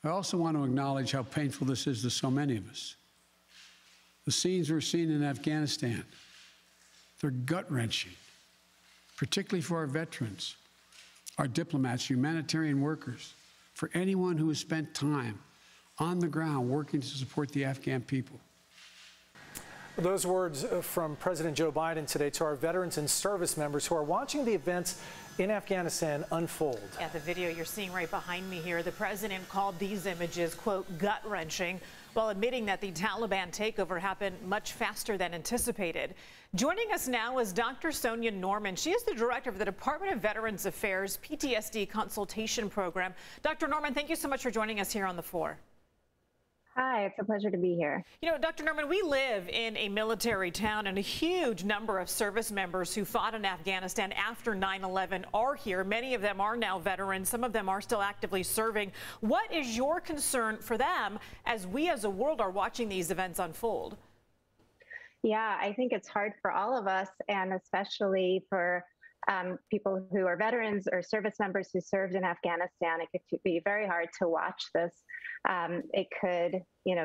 I also want to acknowledge how painful this is to so many of us. The scenes we're seeing in Afghanistan, they're gut-wrenching, particularly for our veterans, our diplomats, humanitarian workers, for anyone who has spent time on the ground working to support the Afghan people. Those words from President Joe Biden today to our veterans and service members who are watching the events in Afghanistan unfold. Yeah, the video you're seeing right behind me here, the president called these images, quote, gut-wrenching, while admitting that the Taliban takeover happened much faster than anticipated. Joining us now is Dr. Sonya Norman. She is the director of the Department of Veterans Affairs PTSD Consultation Program. Dr. Norman, thank you so much for joining us here on the floor. Hi, it's a pleasure to be here. You know, Dr. Norman, we live in a military town, and a huge number of service members who fought in Afghanistan after 9/11 are here. Many of them are now veterans. Some of them are still actively serving. What is your concern for them as we as a world are watching these events unfold? Yeah, I think it's hard for all of us, and especially for people who are veterans or service members who served in Afghanistan. It could be very hard to watch this. It could,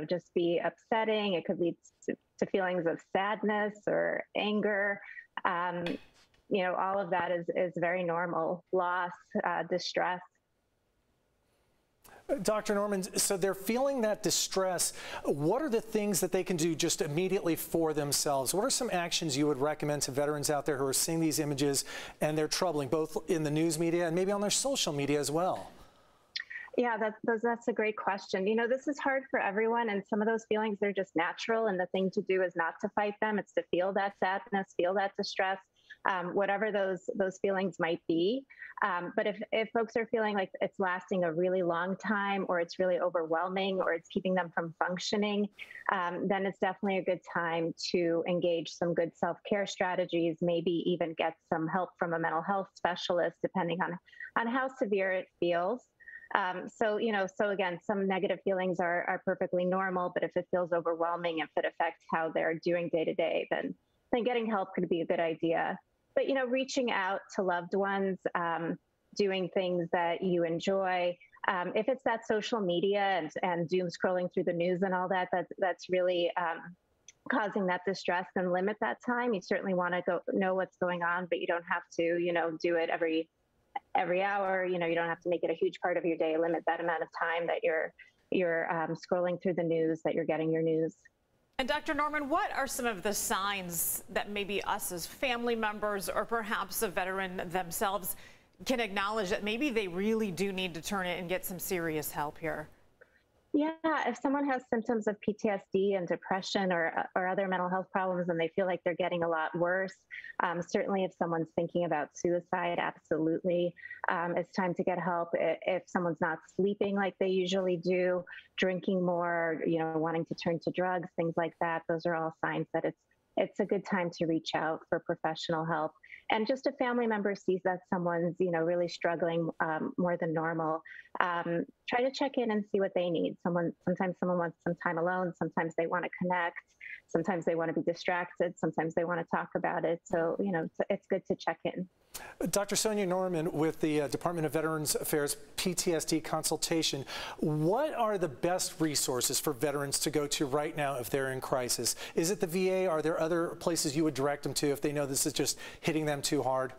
just be upsetting. It could lead to feelings of sadness or anger. All of that is very normal. Loss, distress. Dr. Norman, so they're feeling that distress. What are the things that they can do just immediately for themselves? What are some actions you would recommend to veterans out there who are seeing these images and they're troubling, both in the news media and maybe on their social media as well? Yeah, that's a great question. This is hard for everyone, and some of those feelings, they're just natural, and the thing to do is not to fight them. It's to feel that sadness, feel that distress, whatever those feelings might be. But if folks are feeling like it's lasting a really long time, or it's really overwhelming, or it's keeping them from functioning, then it's definitely a good time to engage some good self-care strategies, maybe even get some help from a mental health specialist, depending on how severe it feels. So again, some negative feelings are perfectly normal, but if it feels overwhelming, if it affects how they're doing day to day, then getting help could be a good idea. But, reaching out to loved ones, doing things that you enjoy. If it's that social media and doom scrolling through the news and all that's really causing that distress, then limit that time. You certainly want to know what's going on, but you don't have to, do it every hour. You don't have to make it a huge part of your day. Limit that amount of time that you're scrolling through the news, that you're getting your news. And Dr. Norman, what are some of the signs that maybe us as family members, or perhaps a veteran themselves, can acknowledge that maybe they really do need to turn it and get some serious help here? Yeah, if someone has symptoms of PTSD and depression or other mental health problems and they feel like they're getting a lot worse, certainly if someone's thinking about suicide, absolutely, it's time to get help. If someone's not sleeping like they usually do, drinking more, wanting to turn to drugs, things like that, those are all signs that it's a good time to reach out for professional help. And just a family member sees that someone's, really struggling more than normal, try to check in and see what they need. Sometimes someone wants some time alone. Sometimes they want to connect. Sometimes they want to be distracted. Sometimes they want to talk about it. So, it's good to check in. Dr. Sonya Norman with the Department of Veterans Affairs PTSD Consultation. What are the best resources for veterans to go to right now if they're in crisis? Is it the VA? Are there other places you would direct them to if they know this is just hitting them too hard?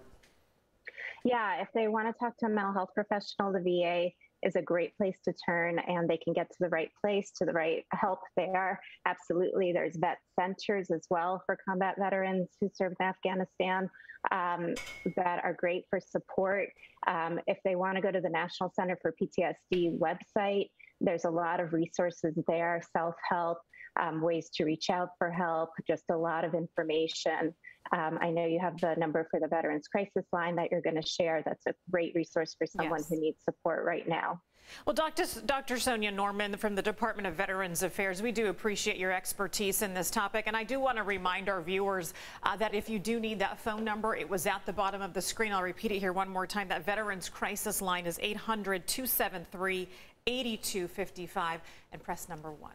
Yeah, if they want to talk to a mental health professional, the VA is a great place to turn, and they can get to the right place, to the right help there. Absolutely. There's vet centers as well for combat veterans who served in Afghanistan that are great for support. If they want to go to the National Center for PTSD website, there's a lot of resources there, self-help, ways to reach out for help, just a lot of information. I know you have the number for the Veterans Crisis Line that you're going to share. That's a great resource for someone who needs support right now. Well, Dr. Sonya Norman from the Department of Veterans Affairs, we do appreciate your expertise in this topic. And I do want to remind our viewers that if you do need that phone number, it was at the bottom of the screen. I'll repeat it here one more time. That Veterans Crisis Line is 800-273-8255 and press number 1.